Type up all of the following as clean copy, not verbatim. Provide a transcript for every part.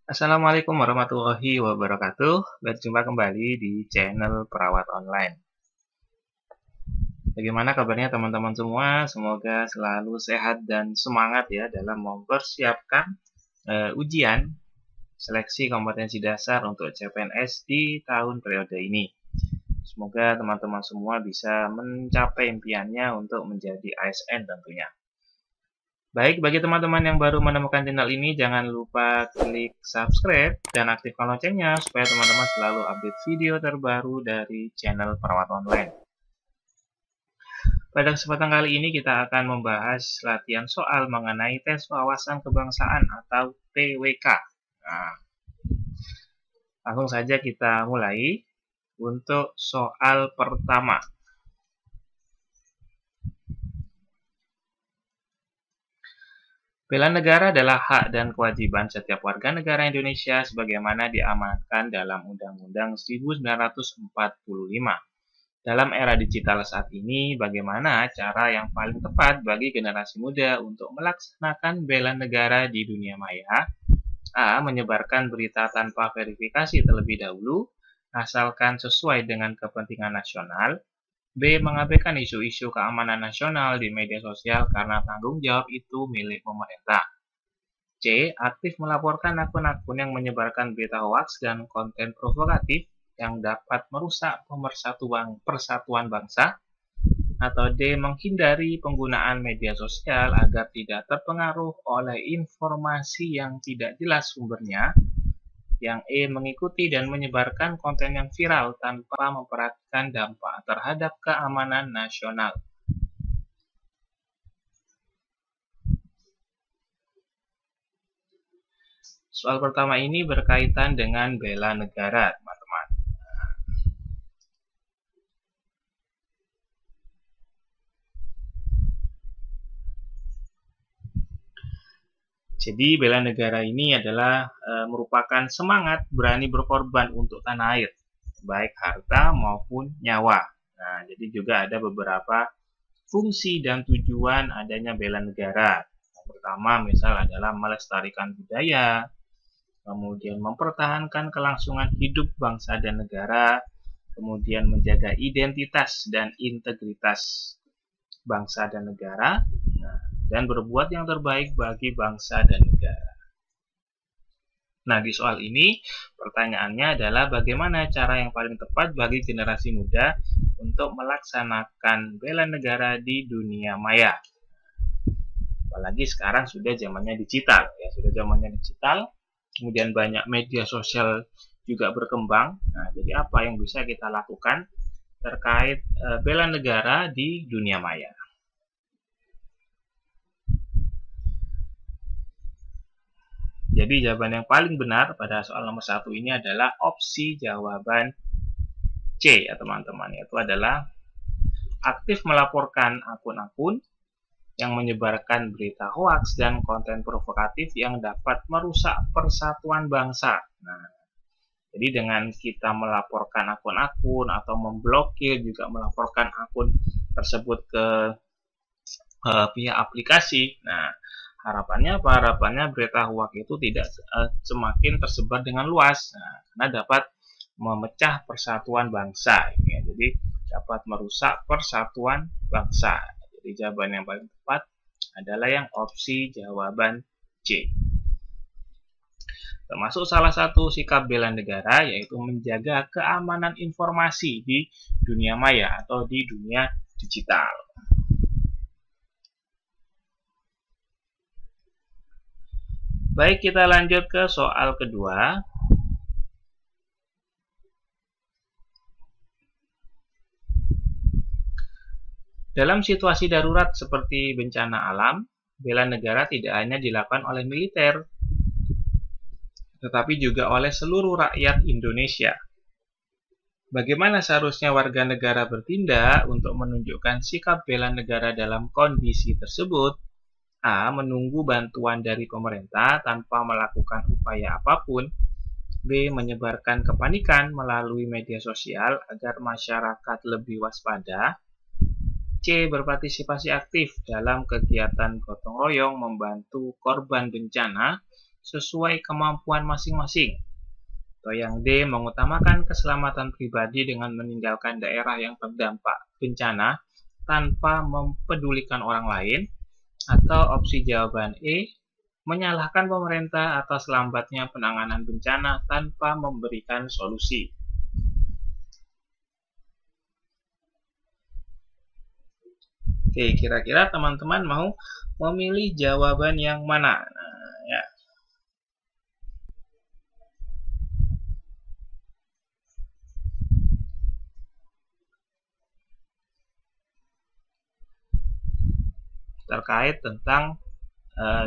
Assalamualaikum warahmatullahi wabarakatuh. Berjumpa kembali di channel Perawat Online. Bagaimana kabarnya teman-teman semua? Semoga selalu sehat dan semangat ya dalam mempersiapkan ujian seleksi kompetensi dasar untuk CPNS di tahun periode ini. Semoga teman-teman semua bisa mencapai impiannya untuk menjadi ASN tentunya. Baik, bagi teman-teman yang baru menemukan channel ini, jangan lupa klik subscribe dan aktifkan loncengnya supaya teman-teman selalu update video terbaru dari channel Perawat Online. Pada kesempatan kali ini kita akan membahas latihan soal mengenai tes wawasan kebangsaan atau TWK. Nah, langsung saja kita mulai untuk soal pertama. Bela negara adalah hak dan kewajiban setiap warga negara Indonesia sebagaimana diamanatkan dalam Undang-Undang 1945. Dalam era digital saat ini, bagaimana cara yang paling tepat bagi generasi muda untuk melaksanakan bela negara di dunia maya? A. Menyebarkan berita tanpa verifikasi terlebih dahulu, asalkan sesuai dengan kepentingan nasional. B. Mengabaikan isu-isu keamanan nasional di media sosial karena tanggung jawab itu milik pemerintah. C. Aktif melaporkan akun-akun yang menyebarkan berita hoaks dan konten provokatif yang dapat merusak persatuan bangsa. Atau D. Menghindari penggunaan media sosial agar tidak terpengaruh oleh informasi yang tidak jelas sumbernya. Yang E. Mengikuti dan menyebarkan konten yang viral tanpa memperhatikan dampak terhadap keamanan nasional. Soal pertama ini berkaitan dengan bela negara, teman-teman. Jadi bela negara ini adalah merupakan semangat berani berkorban untuk tanah air, baik harta maupun nyawa. Nah, jadi juga ada beberapa fungsi dan tujuan adanya bela negara. Yang pertama misal adalah melestarikan budaya, kemudian mempertahankan kelangsungan hidup bangsa dan negara, kemudian menjaga identitas dan integritas bangsa dan negara, dan berbuat yang terbaik bagi bangsa dan negara. Nah, di soal ini pertanyaannya adalah bagaimana cara yang paling tepat bagi generasi muda untuk melaksanakan bela negara di dunia maya. Apalagi sekarang sudah zamannya digital, ya, kemudian banyak media sosial juga berkembang. Nah, jadi apa yang bisa kita lakukan terkait bela negara di dunia maya? Jadi jawaban yang paling benar pada soal nomor 1 ini adalah opsi jawaban C ya teman-teman, yaitu adalah aktif melaporkan akun-akun yang menyebarkan berita hoaks dan konten provokatif yang dapat merusak persatuan bangsa. Nah, jadi dengan kita melaporkan akun-akun atau memblokir juga melaporkan akun tersebut ke pihak aplikasi. Nah, harapannya apa? Harapannya berita hoaks itu tidak semakin tersebar dengan luas, karena dapat memecah persatuan bangsa. Ya. Jadi dapat merusak persatuan bangsa. Jadi jawaban yang paling tepat adalah yang opsi jawaban C. Termasuk salah satu sikap bela negara yaitu menjaga keamanan informasi di dunia maya atau di dunia digital. Baik, kita lanjut ke soal kedua. Dalam situasi darurat seperti bencana alam, bela negara tidak hanya dilakukan oleh militer, tetapi juga oleh seluruh rakyat Indonesia. Bagaimana seharusnya warga negara bertindak untuk menunjukkan sikap bela negara dalam kondisi tersebut? A. Menunggu bantuan dari pemerintah tanpa melakukan upaya apapun. B. Menyebarkan kepanikan melalui media sosial agar masyarakat lebih waspada. C. Berpartisipasi aktif dalam kegiatan gotong royong membantu korban bencana sesuai kemampuan masing-masing. Atau yang D, mengutamakan keselamatan pribadi dengan meninggalkan daerah yang terdampak bencana tanpa mempedulikan orang lain. Atau opsi jawaban E, menyalahkan pemerintah atas lambatnya penanganan bencana tanpa memberikan solusi. Oke, kira-kira teman-teman mau memilih jawaban yang mana? Nah, ya. Terkait tentang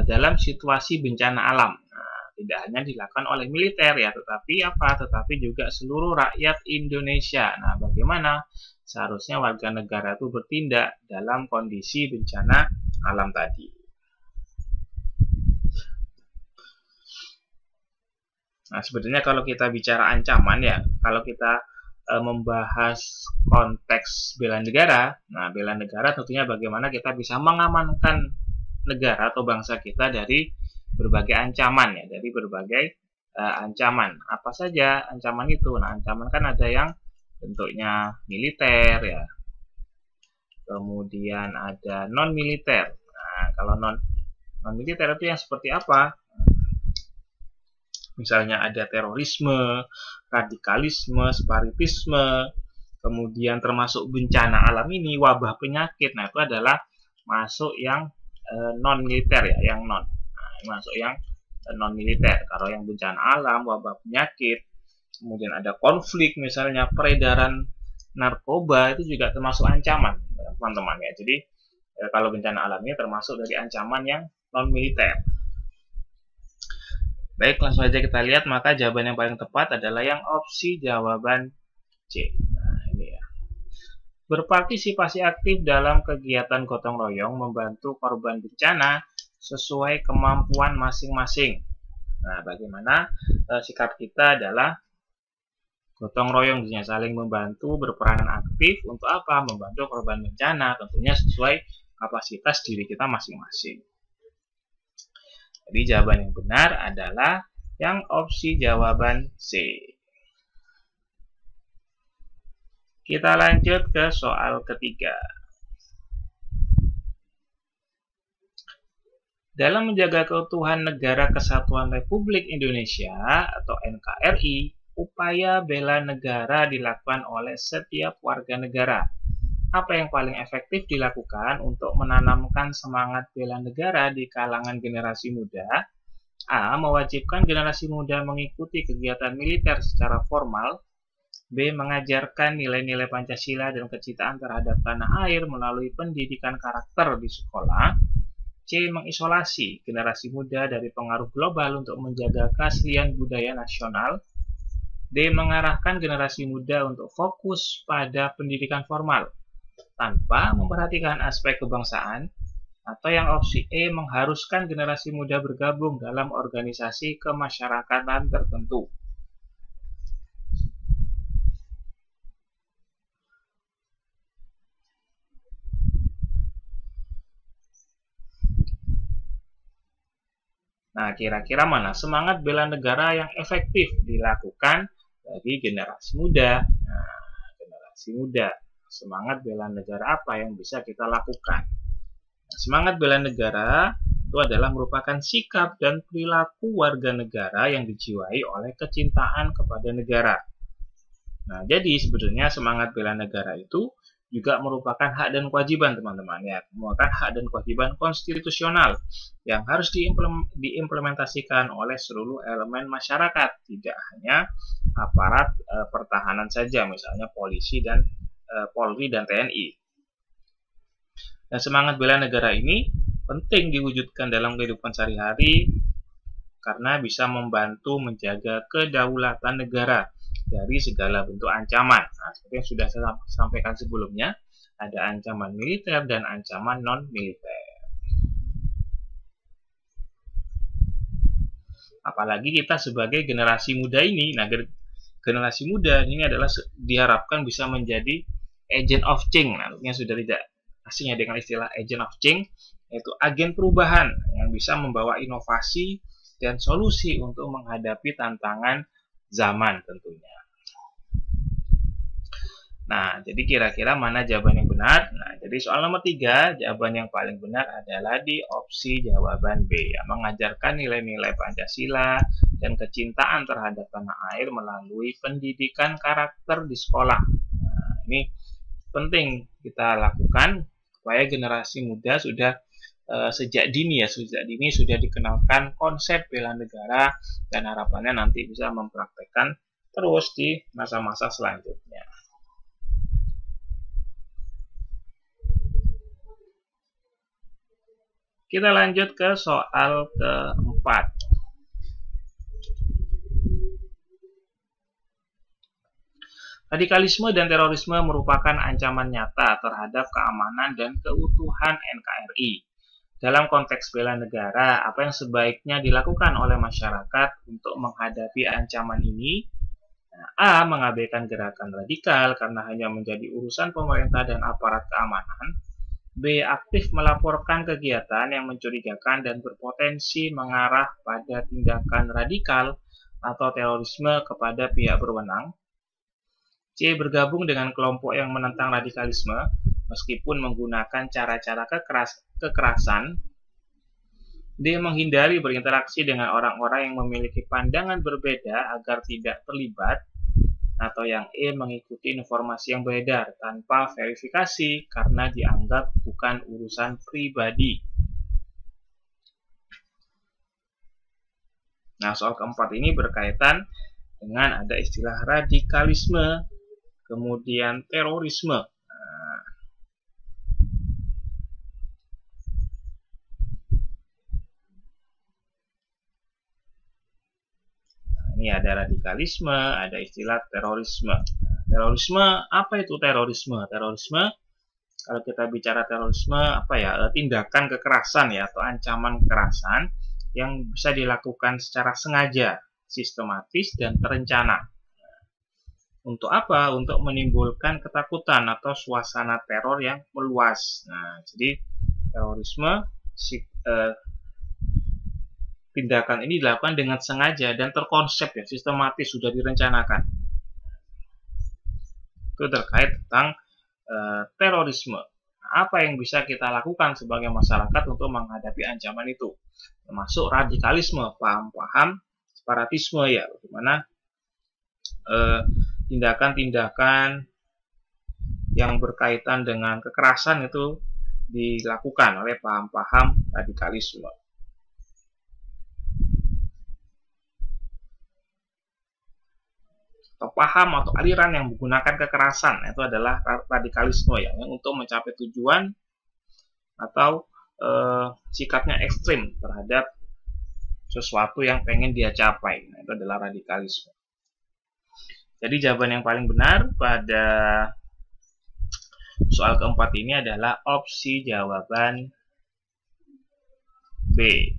dalam situasi bencana alam. Nah, tidak hanya dilakukan oleh militer ya, tetapi juga seluruh rakyat Indonesia. Nah, bagaimana seharusnya warga negara itu bertindak dalam kondisi bencana alam tadi? Nah, sebenarnya kalau kita bicara ancaman ya, kalau kita membahas konteks bela negara, nah bela negara tentunya bagaimana kita bisa mengamankan negara atau bangsa kita dari berbagai ancaman ya, dari berbagai ancaman. Apa saja ancaman itu? Nah, ancaman kan ada yang bentuknya militer ya, kemudian ada non militer. Nah, kalau non militer itu yang seperti apa? Misalnya ada terorisme, radikalisme, separatisme, kemudian termasuk bencana alam ini, wabah penyakit. Nah, itu adalah masuk yang non militer ya, yang non. Nah, masuk yang non militer. Kalau yang bencana alam, wabah penyakit, kemudian ada konflik, misalnya peredaran narkoba, itu juga termasuk ancaman, teman-teman ya. Jadi kalau bencana alam ini termasuk dari ancaman yang non militer. Baik, langsung saja kita lihat, maka jawaban yang paling tepat adalah yang opsi jawaban C. Nah, ini ya. Berpartisipasi aktif dalam kegiatan gotong royong membantu korban bencana sesuai kemampuan masing-masing. Nah, bagaimana sikap kita adalah gotong royong, saling membantu, berperan aktif untuk apa? Membantu korban bencana, tentunya sesuai kapasitas diri kita masing-masing. Jadi jawaban yang benar adalah yang opsi jawaban C. Kita lanjut ke soal ketiga. Dalam menjaga keutuhan Negara Kesatuan Republik Indonesia atau NKRI, upaya bela negara dilakukan oleh setiap warga negara. Apa yang paling efektif dilakukan untuk menanamkan semangat bela negara di kalangan generasi muda? A. Mewajibkan generasi muda mengikuti kegiatan militer secara formal. B. Mengajarkan nilai-nilai Pancasila dan kecintaan terhadap tanah air melalui pendidikan karakter di sekolah. C. Mengisolasi generasi muda dari pengaruh global untuk menjaga keaslian budaya nasional. D. Mengarahkan generasi muda untuk fokus pada pendidikan formal tanpa memperhatikan aspek kebangsaan, atau yang opsi E, mengharuskan generasi muda bergabung dalam organisasi kemasyarakatan tertentu. Nah, kira-kira mana semangat bela negara yang efektif dilakukan bagi generasi muda? Nah, generasi muda, semangat bela negara apa yang bisa kita lakukan? Nah, semangat bela negara itu adalah merupakan sikap dan perilaku warga negara yang dijiwai oleh kecintaan kepada negara. Nah, jadi sebenarnya semangat bela negara itu juga merupakan hak dan kewajiban, teman-teman ya, merupakan hak dan kewajiban konstitusional yang harus diimplementasikan oleh seluruh elemen masyarakat, tidak hanya aparat pertahanan saja, misalnya polisi dan Polri dan TNI. Dan semangat bela negara ini penting diwujudkan dalam kehidupan sehari-hari karena bisa membantu menjaga kedaulatan negara dari segala bentuk ancaman. Nah, seperti yang sudah saya sampaikan sebelumnya, ada ancaman militer dan ancaman non-militer. Apalagi kita sebagai generasi muda ini, nah generasi muda ini adalah diharapkan bisa menjadi agent of change. Nah, sudah tidak asing ya dengan istilah agent of change, yaitu agen perubahan yang bisa membawa inovasi dan solusi untuk menghadapi tantangan zaman tentunya. Nah, jadi kira-kira mana jawaban yang benar? Nah, jadi soal nomor 3, jawaban yang paling benar adalah di opsi jawaban B, yang mengajarkan nilai-nilai Pancasila dan kecintaan terhadap tanah air melalui pendidikan karakter di sekolah. Nah, ini penting kita lakukan supaya generasi muda sudah sejak dini sudah dikenalkan konsep bela negara, dan harapannya nanti bisa mempraktekkan terus di masa-masa selanjutnya. Kita lanjut ke soal keempat. Radikalisme dan terorisme merupakan ancaman nyata terhadap keamanan dan keutuhan NKRI. Dalam konteks bela negara, apa yang sebaiknya dilakukan oleh masyarakat untuk menghadapi ancaman ini? A. Mengabaikan gerakan radikal karena hanya menjadi urusan pemerintah dan aparat keamanan. B. Aktif melaporkan kegiatan yang mencurigakan dan berpotensi mengarah pada tindakan radikal atau terorisme kepada pihak berwenang. C. Bergabung dengan kelompok yang menentang radikalisme meskipun menggunakan cara-cara kekerasan. D. Menghindari berinteraksi dengan orang-orang yang memiliki pandangan berbeda agar tidak terlibat. Atau yang E, mengikuti informasi yang beredar tanpa verifikasi karena dianggap bukan urusan pribadi. Nah, soal keempat ini berkaitan dengan ada istilah radikalisme, kemudian terorisme. Ini ada radikalisme, ada istilah terorisme. Terorisme, apa itu terorisme? Terorisme, kalau kita bicara terorisme, tindakan kekerasan atau ancaman kekerasan yang bisa dilakukan secara sengaja, sistematis, dan terencana. Untuk apa? Untuk menimbulkan ketakutan atau suasana teror yang meluas. Nah, jadi terorisme tindakan ini dilakukan dengan sengaja dan terkonsep sistematis, sudah direncanakan. Itu terkait tentang terorisme. Apa yang bisa kita lakukan sebagai masyarakat untuk menghadapi ancaman itu? Termasuk radikalisme, paham-paham separatisme bagaimana tindakan-tindakan yang berkaitan dengan kekerasan itu dilakukan oleh paham-paham radikalisme. Atau paham atau aliran yang menggunakan kekerasan, itu adalah radikalisme yang untuk mencapai tujuan atau sikapnya ekstrim terhadap sesuatu yang pengen dia capai. Nah, itu adalah radikalisme. Jadi jawaban yang paling benar pada soal keempat ini adalah opsi jawaban B,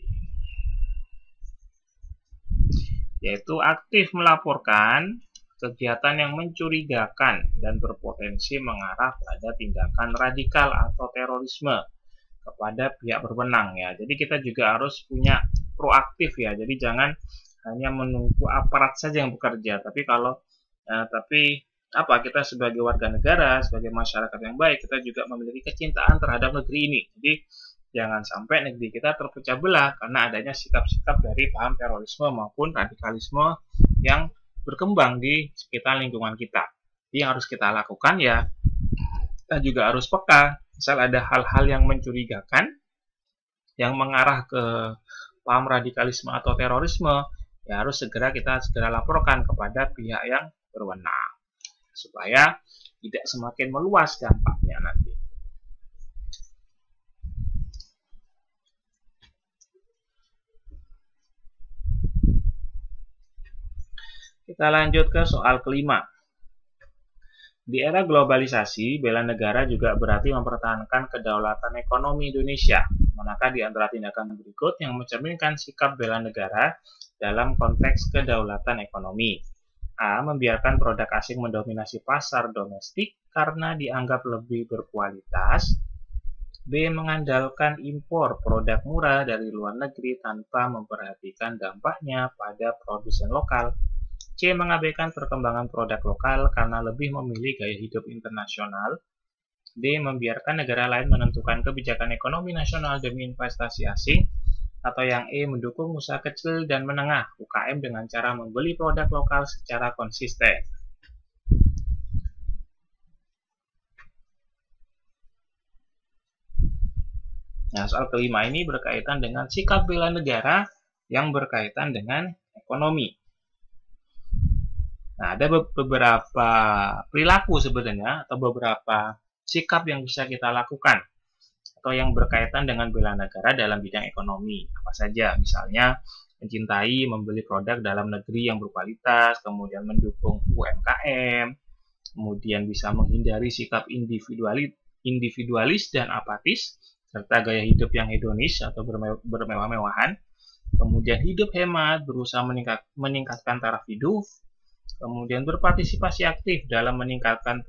yaitu aktif melaporkan kegiatan yang mencurigakan dan berpotensi mengarah pada tindakan radikal atau terorisme kepada pihak berwenang Jadi kita juga harus punya proaktif Jadi jangan hanya menunggu aparat saja yang bekerja, tapi kita sebagai warga negara, sebagai masyarakat yang baik, kita juga memiliki kecintaan terhadap negeri ini. Jadi jangan sampai negeri kita terpecah belah karena adanya sikap-sikap dari paham terorisme maupun radikalisme yang berkembang di sekitar lingkungan kita. Jadi yang harus kita lakukan kita juga harus peka. Misal ada hal-hal yang mencurigakan, yang mengarah ke paham radikalisme atau terorisme, harus kita segera laporkan kepada pihak yang berwenang supaya tidak semakin meluas dampaknya nanti. Kita lanjut ke soal kelima. Di era globalisasi, bela negara juga berarti mempertahankan kedaulatan ekonomi Indonesia. Manakah di antara tindakan berikut yang mencerminkan sikap bela negara dalam konteks kedaulatan ekonomi? A. Membiarkan produk asing mendominasi pasar domestik karena dianggap lebih berkualitas. B. Mengandalkan impor produk murah dari luar negeri tanpa memperhatikan dampaknya pada produsen lokal. C. Mengabaikan perkembangan produk lokal karena lebih memilih gaya hidup internasional. D. Membiarkan negara lain menentukan kebijakan ekonomi nasional demi investasi asing. Atau yang E. Mendukung usaha kecil dan menengah UKM dengan cara membeli produk lokal secara konsisten. Nah, soal kelima ini berkaitan dengan sikap bela negara yang berkaitan dengan ekonomi. Nah, ada beberapa perilaku sebenarnya atau beberapa sikap yang bisa kita lakukan atau yang berkaitan dengan bela negara dalam bidang ekonomi. Apa saja? Misalnya mencintai membeli produk dalam negeri yang berkualitas, kemudian mendukung UMKM, kemudian bisa menghindari sikap individualis dan apatis, serta gaya hidup yang hedonis atau bermewah-mewahan, kemudian hidup hemat, berusaha meningkatkan taraf hidup, kemudian berpartisipasi aktif dalam meningkatkan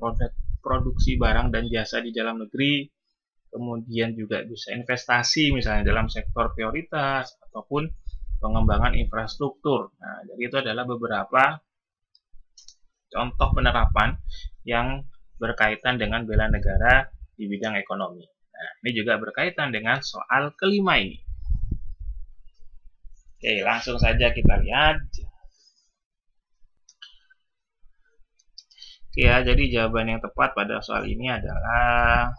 produksi barang dan jasa di dalam negeri, kemudian juga bisa investasi misalnya dalam sektor prioritas ataupun pengembangan infrastruktur. Nah, jadi itu adalah beberapa contoh penerapan yang berkaitan dengan bela negara di bidang ekonomi. Nah, ini juga berkaitan dengan soal kelima ini. Oke, langsung saja kita lihat. Oke ya, jadi jawaban yang tepat pada soal ini adalah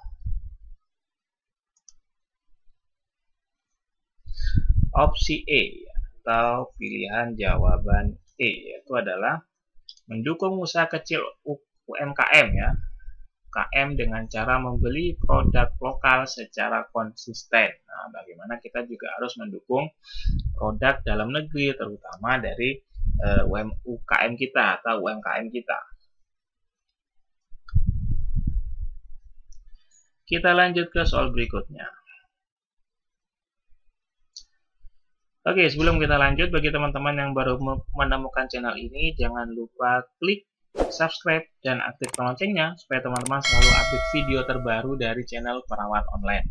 opsi E atau pilihan jawaban E, yaitu adalah mendukung usaha kecil UMKM ya. UMKM dengan cara membeli produk lokal secara konsisten. Nah, bagaimana kita juga harus mendukung produk dalam negeri, terutama dari UKM kita atau UMKM kita. Kita lanjut ke soal berikutnya. Oke, sebelum kita lanjut, bagi teman-teman yang baru menemukan channel ini, jangan lupa klik subscribe dan aktifkan loncengnya supaya teman-teman selalu update video terbaru dari channel Perawat Online.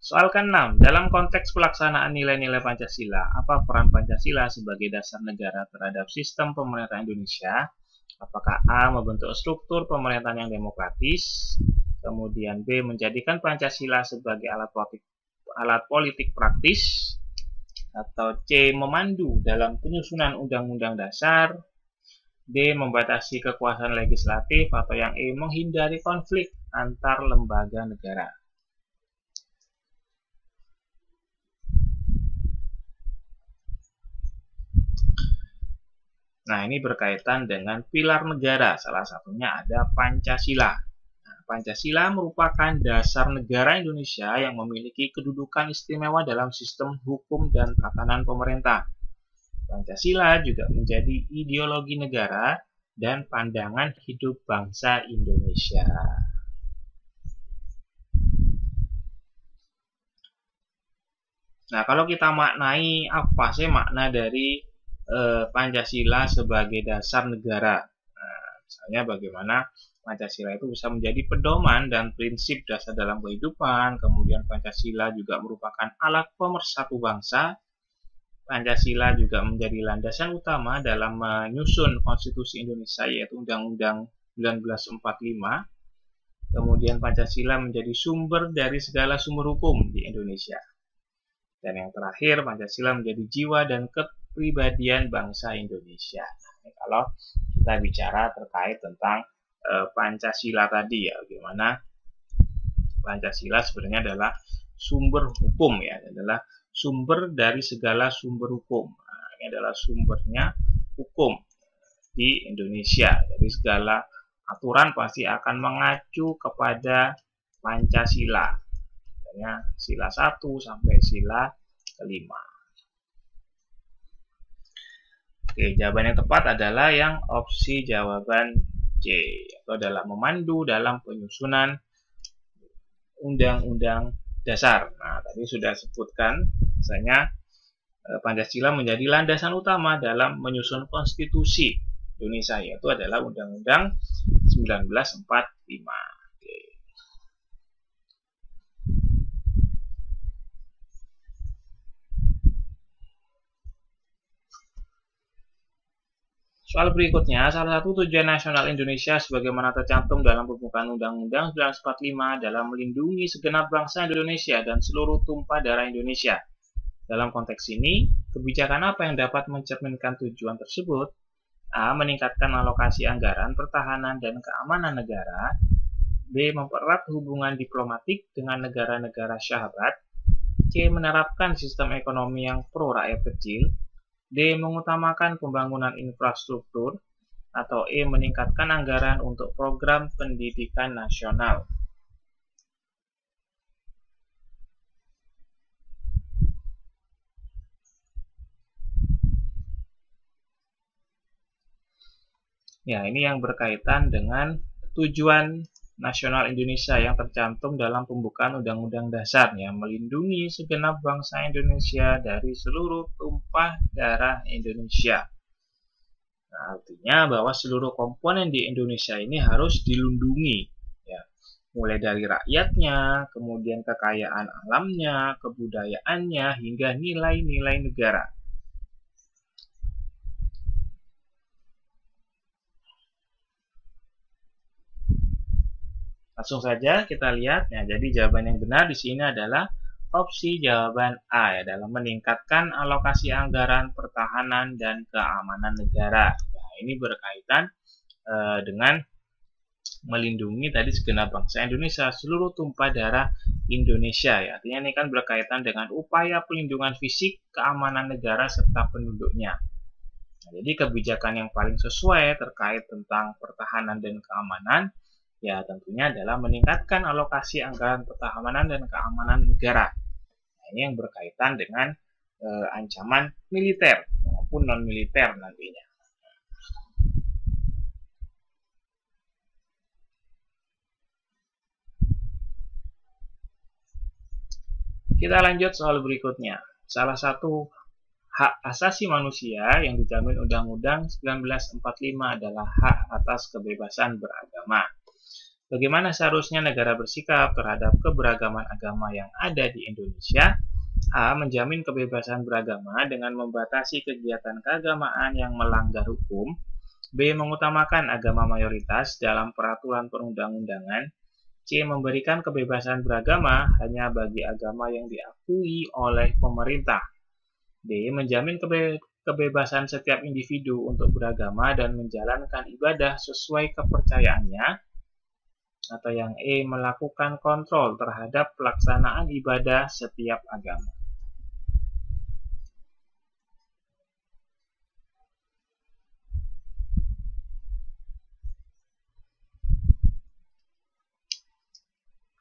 Soal ke-6, dalam konteks pelaksanaan nilai-nilai Pancasila, apa peran Pancasila sebagai dasar negara terhadap sistem pemerintahan Indonesia? Apakah A. membentuk struktur pemerintahan yang demokratis, kemudian B. menjadikan Pancasila sebagai alat politik praktis, atau C. memandu dalam penyusunan undang-undang dasar, D. membatasi kekuasaan legislatif, atau yang E. menghindari konflik antar lembaga negara. Nah, ini berkaitan dengan pilar negara, salah satunya ada Pancasila. Pancasila merupakan dasar negara Indonesia yang memiliki kedudukan istimewa dalam sistem hukum dan tatanan pemerintah. Pancasila juga menjadi ideologi negara dan pandangan hidup bangsa Indonesia. Nah, kalau kita maknai apa sih makna dari Pancasila sebagai dasar negara? Nah, misalnya bagaimana Pancasila itu bisa menjadi pedoman dan prinsip dasar dalam kehidupan. Kemudian Pancasila juga merupakan alat pemersatu bangsa. Pancasila juga menjadi landasan utama dalam menyusun konstitusi Indonesia, yaitu Undang-Undang 1945. Kemudian Pancasila menjadi sumber dari segala sumber hukum di Indonesia. Dan yang terakhir, Pancasila menjadi jiwa dan kepribadian bangsa Indonesia. Nah, kalau kita bicara terkait tentang Pancasila tadi ya, bagaimana Pancasila sebenarnya adalah sumber hukum ya, adalah sumber dari segala sumber hukum. Nah, ini adalah sumbernya hukum di Indonesia. Jadi segala aturan pasti akan mengacu kepada Pancasila. Misalnya sila 1 sampai sila 5. Oke, jawaban yang tepat adalah yang opsi jawaban C, atau adalah memandu dalam penyusunan undang-undang dasar. Nah, tadi sudah sebutkan, misalnya Pancasila menjadi landasan utama dalam menyusun konstitusi Indonesia, yaitu adalah Undang-Undang 1945. Oke. Soal berikutnya, salah satu tujuan nasional Indonesia sebagaimana tercantum dalam pembukaan Undang-Undang 1945 adalah melindungi segenap bangsa Indonesia dan seluruh tumpah darah Indonesia. Dalam konteks ini, kebijakan apa yang dapat mencerminkan tujuan tersebut? A. Meningkatkan alokasi anggaran pertahanan dan keamanan negara. B. Mempererat hubungan diplomatik dengan negara-negara sahabat. C. Menerapkan sistem ekonomi yang pro rakyat kecil. D. Mengutamakan pembangunan infrastruktur. Atau E. Meningkatkan anggaran untuk program pendidikan nasional. Ya, ini yang berkaitan dengan tujuan nasional Indonesia yang tercantum dalam pembukaan Undang-Undang Dasar, yang melindungi segenap bangsa Indonesia dari seluruh tumpah darah Indonesia. Nah, artinya bahwa seluruh komponen di Indonesia ini harus dilindungi, ya, mulai dari rakyatnya, kemudian kekayaan alamnya, kebudayaannya, hingga nilai-nilai negara. Langsung saja kita lihat. Ya, jadi jawaban yang benar di sini adalah opsi jawaban A, ya, dalam meningkatkan alokasi anggaran pertahanan dan keamanan negara. Nah, ini berkaitan dengan melindungi tadi segenap bangsa Indonesia, seluruh tumpah darah Indonesia. Ya. Artinya ini kan berkaitan dengan upaya pelindungan fisik, keamanan negara serta penduduknya. Nah, jadi kebijakan yang paling sesuai terkait tentang pertahanan dan keamanan, ya tentunya adalah meningkatkan alokasi anggaran pertahanan dan keamanan negara. Nah, ini yang berkaitan dengan ancaman militer maupun non-militer nantinya. Kita lanjut soal berikutnya. Salah satu hak asasi manusia yang dijamin Undang-Undang 1945 adalah hak atas kebebasan beragama. Bagaimana seharusnya negara bersikap terhadap keberagaman agama yang ada di Indonesia? A. Menjamin kebebasan beragama dengan membatasi kegiatan keagamaan yang melanggar hukum. B. Mengutamakan agama mayoritas dalam peraturan perundang-undangan. C. Memberikan kebebasan beragama hanya bagi agama yang diakui oleh pemerintah. D. Menjamin kebebasan setiap individu untuk beragama dan menjalankan ibadah sesuai kepercayaannya. Atau yang E, melakukan kontrol terhadap pelaksanaan ibadah setiap agama.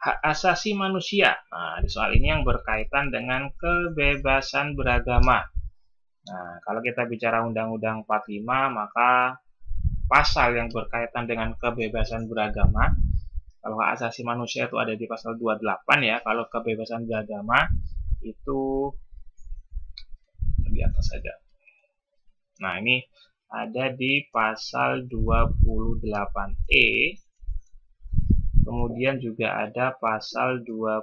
Hak asasi manusia. Nah, di soal ini yang berkaitan dengan kebebasan beragama. Nah, kalau kita bicara Undang-Undang 45, maka pasal yang berkaitan dengan kebebasan beragama, kalau hak asasi manusia itu ada di pasal 28, ya. Kalau kebebasan beragama itu di atas saja. Nah, ini ada di pasal 28E. Kemudian juga ada pasal 29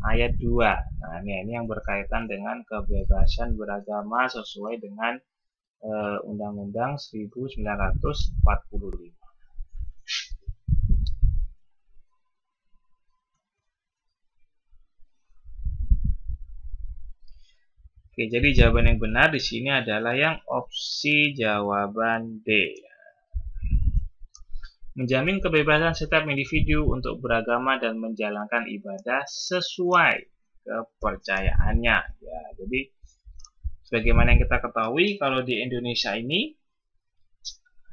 ayat 2. Nah, ini yang berkaitan dengan kebebasan beragama sesuai dengan Undang-Undang 1945. Oke, jadi jawaban yang benar di sini adalah yang opsi jawaban D. Menjamin kebebasan setiap individu untuk beragama dan menjalankan ibadah sesuai kepercayaannya. Ya, jadi sebagaimana yang kita ketahui, kalau di Indonesia ini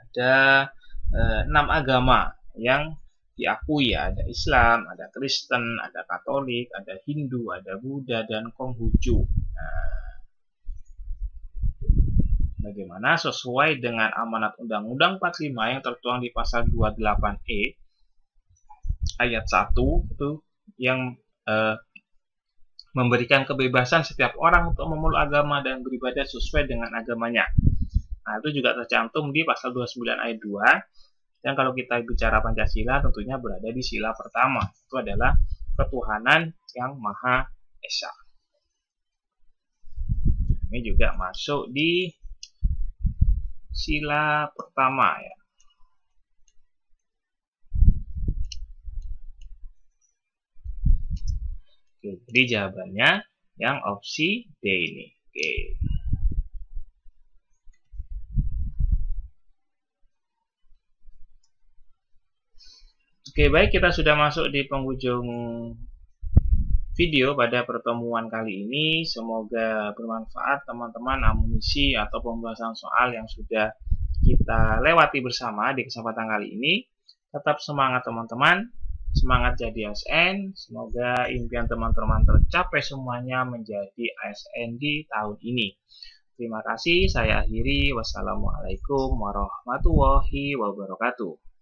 ada 6 agama yang diakui, ya. Ada Islam, ada Kristen, ada Katolik, ada Hindu, ada Buddha, dan Konghucu. Nah, bagaimana sesuai dengan amanat Undang-Undang 45 yang tertuang di pasal 28E ayat 1 itu yang memberikan kebebasan setiap orang untuk memeluk agama dan beribadah sesuai dengan agamanya. Nah, itu juga tercantum di pasal 29 ayat 2. Dan kalau kita bicara Pancasila tentunya berada di sila pertama. Itu adalah ketuhanan yang Maha Esa. Ini juga masuk di sila pertama ya. Oke, jadi jawabannya yang opsi D ini. Oke. Oke, baik, kita sudah masuk di penghujung video pada pertemuan kali ini. Semoga bermanfaat teman-teman amunisi atau pembahasan soal yang sudah kita lewati bersama di kesempatan kali ini. Tetap semangat teman-teman, semangat jadi ASN. Semoga impian teman-teman tercapai semuanya menjadi ASN di tahun ini. Terima kasih, saya akhiri. Wassalamualaikum warahmatullahi wabarakatuh.